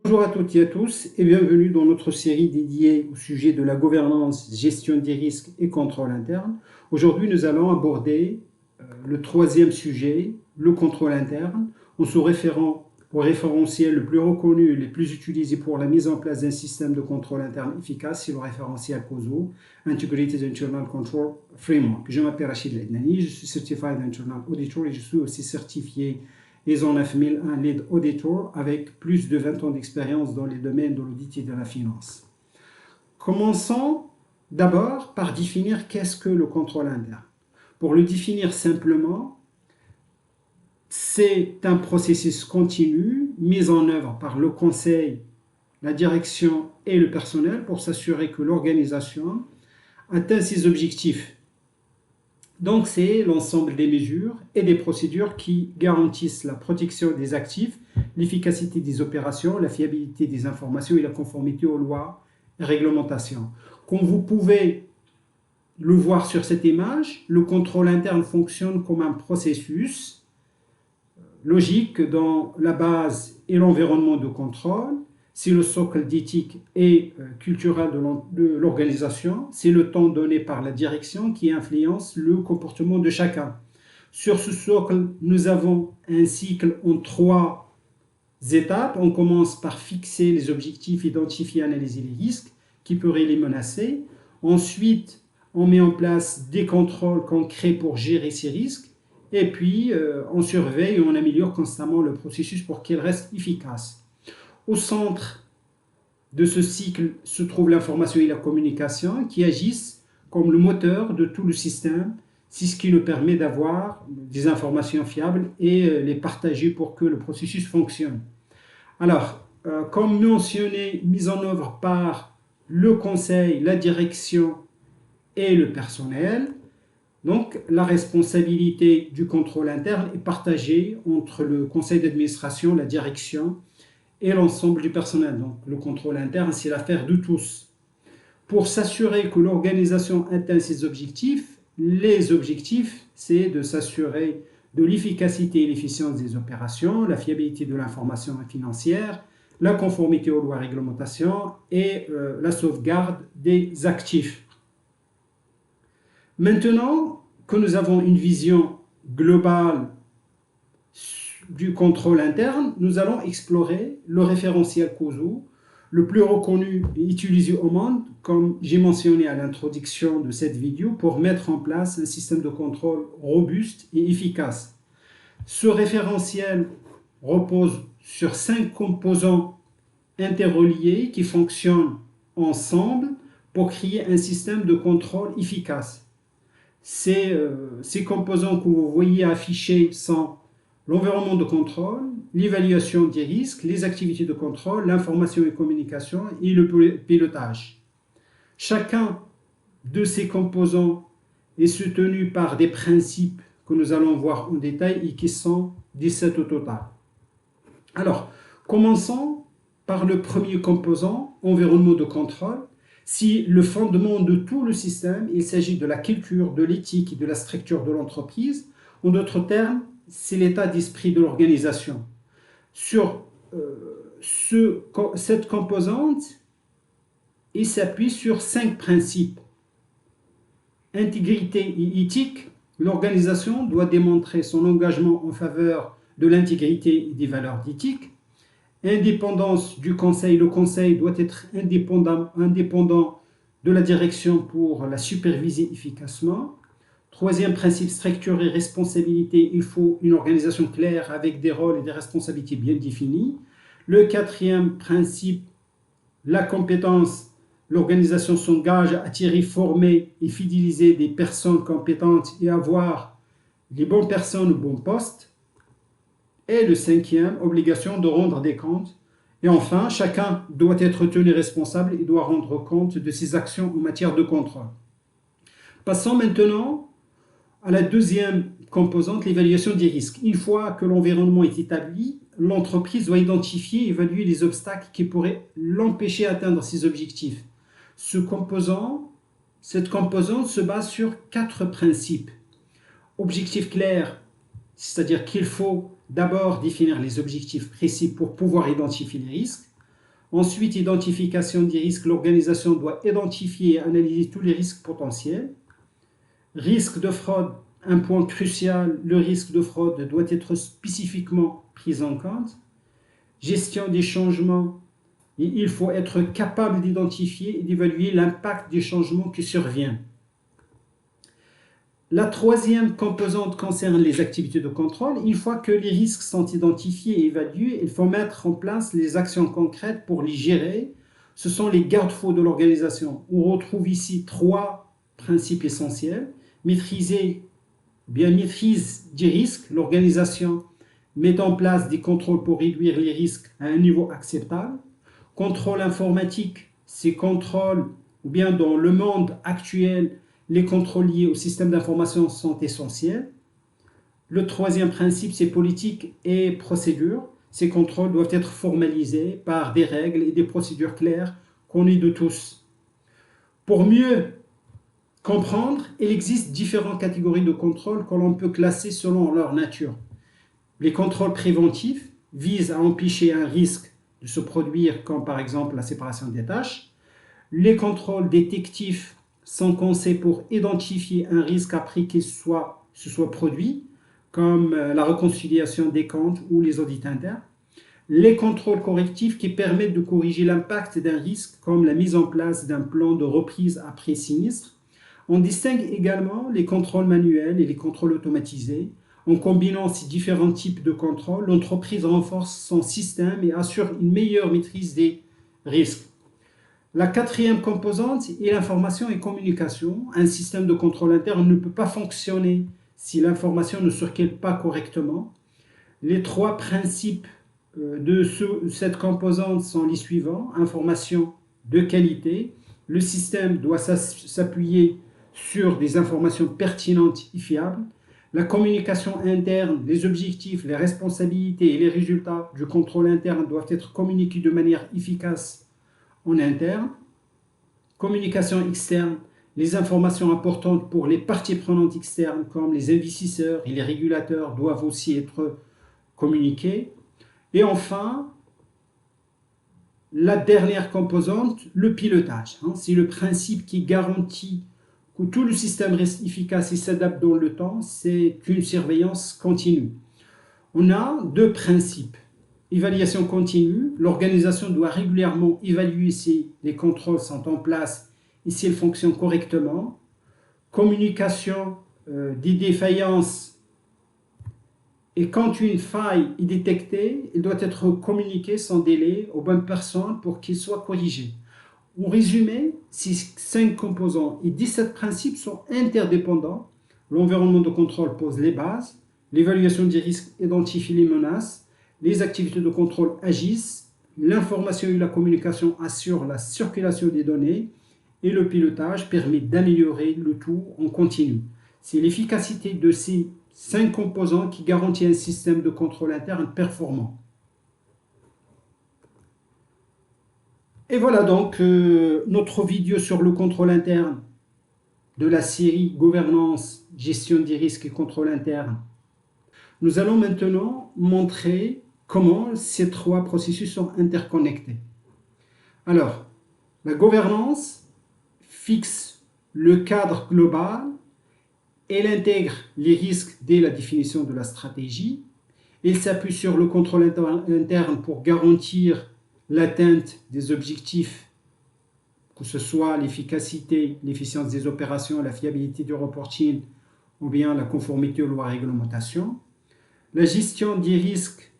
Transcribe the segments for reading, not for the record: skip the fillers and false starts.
Bonjour à toutes et à tous et bienvenue dans notre série dédiée au sujet de la gouvernance, gestion des risques et contrôle interne. Aujourd'hui, nous allons aborder le troisième sujet, le contrôle interne, en se référant au référentiel le plus reconnu et le plus utilisé pour la mise en place d'un système de contrôle interne efficace, c'est le référentiel COSO, Integrated Internal Control Framework. Je m'appelle Rachid Lednani, je suis Certified Internal Auditor et je suis aussi certifié ISO 9001 Lead Auditor avec plus de 20 ans d'expérience dans les domaines de l'audit et de la finance. Commençons d'abord par définir qu'est-ce que le contrôle interne. Pour le définir simplement, c'est un processus continu mis en œuvre par le conseil, la direction et le personnel pour s'assurer que l'organisation atteint ses objectifs. Donc c'est l'ensemble des mesures et des procédures qui garantissent la protection des actifs, l'efficacité des opérations, la fiabilité des informations et la conformité aux lois et réglementations. Comme vous pouvez le voir sur cette image, le contrôle interne fonctionne comme un processus logique dont la base est l'environnement de contrôle, c'est le socle d'éthique et culturel de l'organisation, c'est le temps donné par la direction qui influence le comportement de chacun. Sur ce socle, nous avons un cycle en 3 étapes. On commence par fixer les objectifs, identifier, analyser les risques qui pourraient les menacer. Ensuite, on met en place des contrôles concrets pour gérer ces risques. Et puis, on surveille et on améliore constamment le processus pour qu'il reste efficace. Au centre de ce cycle se trouve l'information et la communication qui agissent comme le moteur de tout le système. C'est ce qui nous permet d'avoir des informations fiables et les partager pour que le processus fonctionne. Alors, comme mentionné, mise en œuvre par le conseil, la direction et le personnel. Donc, la responsabilité du contrôle interne est partagée entre le conseil d'administration, la direction et l'ensemble du personnel. Donc, le contrôle interne, c'est l'affaire de tous. Pour s'assurer que l'organisation atteint ses objectifs, les objectifs, c'est de s'assurer de l'efficacité et l'efficience des opérations, la fiabilité de l'information financière, la conformité aux lois et réglementations et la sauvegarde des actifs. Maintenant que nous avons une vision globale du contrôle interne, nous allons explorer le référentiel COSO, le plus reconnu et utilisé au monde, comme j'ai mentionné à l'introduction de cette vidéo, pour mettre en place un système de contrôle robuste et efficace. Ce référentiel repose sur 5 composants interreliés qui fonctionnent ensemble pour créer un système de contrôle efficace. Ces composants que vous voyez affichés sont l'environnement de contrôle, l'évaluation des risques, les activités de contrôle, l'information et communication et le pilotage. Chacun de ces composants est soutenu par des principes que nous allons voir en détail et qui sont 17 au total. Alors, commençons par le premier composant, environnement de contrôle. Si le fondement de tout le système, il s'agit de la culture, de l'éthique et de la structure de l'entreprise. En d'autres termes, c'est l'état d'esprit de l'organisation. Sur cette composante, il s'appuie sur 5 principes. Intégrité et éthique, l'organisation doit démontrer son engagement en faveur de l'intégrité et des valeurs d'éthique. Indépendance du conseil, le conseil doit être indépendant de la direction pour la superviser efficacement. Troisième principe, structure et responsabilité, il faut une organisation claire avec des rôles et des responsabilités bien définis. Le quatrième principe, la compétence, l'organisation s'engage à attirer, former et fidéliser des personnes compétentes et avoir les bonnes personnes au bon poste. Et le cinquième, obligation de rendre des comptes. Et enfin, chacun doit être tenu responsable et doit rendre compte de ses actions en matière de contrôle. Passons maintenant à la deuxième composante, l'évaluation des risques. Une fois que l'environnement est établi, l'entreprise doit identifier et évaluer les obstacles qui pourraient l'empêcher d'atteindre ses objectifs. Cette composante se base sur 4 principes. Objectif clair, c'est-à-dire qu'il faut d'abord définir les objectifs précis pour pouvoir identifier les risques. Ensuite, identification des risques. L'organisation doit identifier et analyser tous les risques potentiels. Risque de fraude, un point crucial, le risque de fraude doit être spécifiquement pris en compte. Gestion des changements, et il faut être capable d'identifier et d'évaluer l'impact des changements qui surviennent. La troisième composante concerne les activités de contrôle. Une fois que les risques sont identifiés et évalués, il faut mettre en place les actions concrètes pour les gérer. Ce sont les garde-fous de l'organisation. On retrouve ici 3 principes essentiels. Maîtrise des risques. L'organisation met en place des contrôles pour réduire les risques à un niveau acceptable. Contrôle informatique, ces contrôles, ou bien dans le monde actuel, les contrôles liés au système d'information sont essentiels. Le troisième principe, c'est politique et procédure. Ces contrôles doivent être formalisés par des règles et des procédures claires connues de tous. Pour mieux comprendre, il existe différentes catégories de contrôles que l'on peut classer selon leur nature. Les contrôles préventifs visent à empêcher un risque de se produire, comme par exemple la séparation des tâches. Les contrôles détectifs sont conçus pour identifier un risque après qu'il se soit produit, comme la réconciliation des comptes ou les audits internes. Les contrôles correctifs qui permettent de corriger l'impact d'un risque, comme la mise en place d'un plan de reprise après sinistre. On distingue également les contrôles manuels et les contrôles automatisés. En combinant ces différents types de contrôles, l'entreprise renforce son système et assure une meilleure maîtrise des risques. La quatrième composante est l'information et communication. Un système de contrôle interne ne peut pas fonctionner si l'information ne circule pas correctement. Les 3 principes de cette composante sont les suivants. Information de qualité. Le système doit s'appuyer sur des informations pertinentes et fiables. La communication interne, les objectifs, les responsabilités et les résultats du contrôle interne doivent être communiqués de manière efficace en interne. Communication externe, les informations importantes pour les parties prenantes externes comme les investisseurs et les régulateurs doivent aussi être communiquées. Et enfin, la dernière composante, le pilotage. C'est le principe qui garantit que tout le système reste efficace et s'adapte dans le temps. C'est une surveillance continue. On a 2 principes. Évaluation continue, l'organisation doit régulièrement évaluer si les contrôles sont en place et s'ils fonctionnent correctement. Communication des défaillances, et quand une faille est détectée, elle doit être communiquée sans délai aux bonnes personnes pour qu'elle soit corrigée. En résumé, ces 5 composants et 17 principes sont interdépendants. L'environnement de contrôle pose les bases, l'évaluation des risques identifie les menaces, les activités de contrôle agissent, l'information et la communication assurent la circulation des données et le pilotage permet d'améliorer le tout en continu. C'est l'efficacité de ces 5 composants qui garantit un système de contrôle interne performant. Et voilà donc notre vidéo sur le contrôle interne de la série Gouvernance, gestion des risques et contrôle interne. Nous allons maintenant montrer comment ces 3 processus sont interconnectés. Alors, la gouvernance fixe le cadre global. Elle intègre les risques dès la définition de la stratégie. Elle s'appuie sur le contrôle interne pour garantir l'atteinte des objectifs, que ce soit l'efficacité, l'efficience des opérations, la fiabilité du reporting ou bien la conformité aux lois et réglementations. La gestion des risques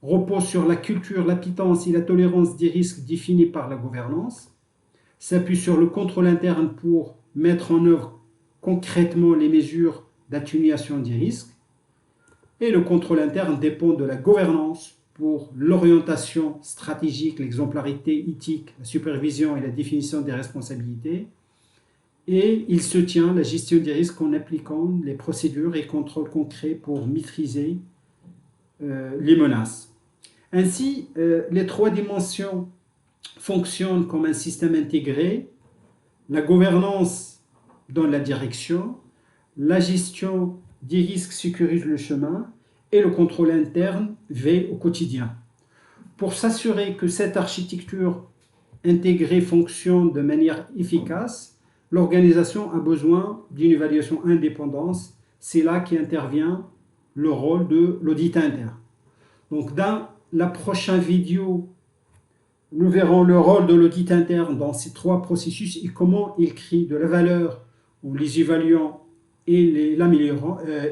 repose sur la culture, l'appétence et la tolérance des risques définis par la gouvernance. S'appuie sur le contrôle interne pour mettre en œuvre concrètement les mesures d'atténuation des risques. Et le contrôle interne dépend de la gouvernance pour l'orientation stratégique, l'exemplarité éthique, la supervision et la définition des responsabilités. Et il soutient la gestion des risques en appliquant les procédures et contrôles concrets pour maîtriser les menaces. Ainsi, les 3 dimensions fonctionnent comme un système intégré. La gouvernance donne la direction, la gestion des risques sécurise le chemin et le contrôle interne veille au quotidien. Pour s'assurer que cette architecture intégrée fonctionne de manière efficace, l'organisation a besoin d'une évaluation indépendante. C'est là qu'intervient le rôle de l'audit interne. Donc dans la prochaine vidéo, nous verrons le rôle de l'audit interne dans ces trois processus et comment il crée de la valeur en les évaluant et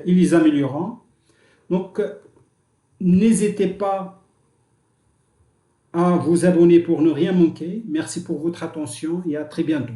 les améliorant. Donc, n'hésitez pas à vous abonner pour ne rien manquer. Merci pour votre attention et à très bientôt.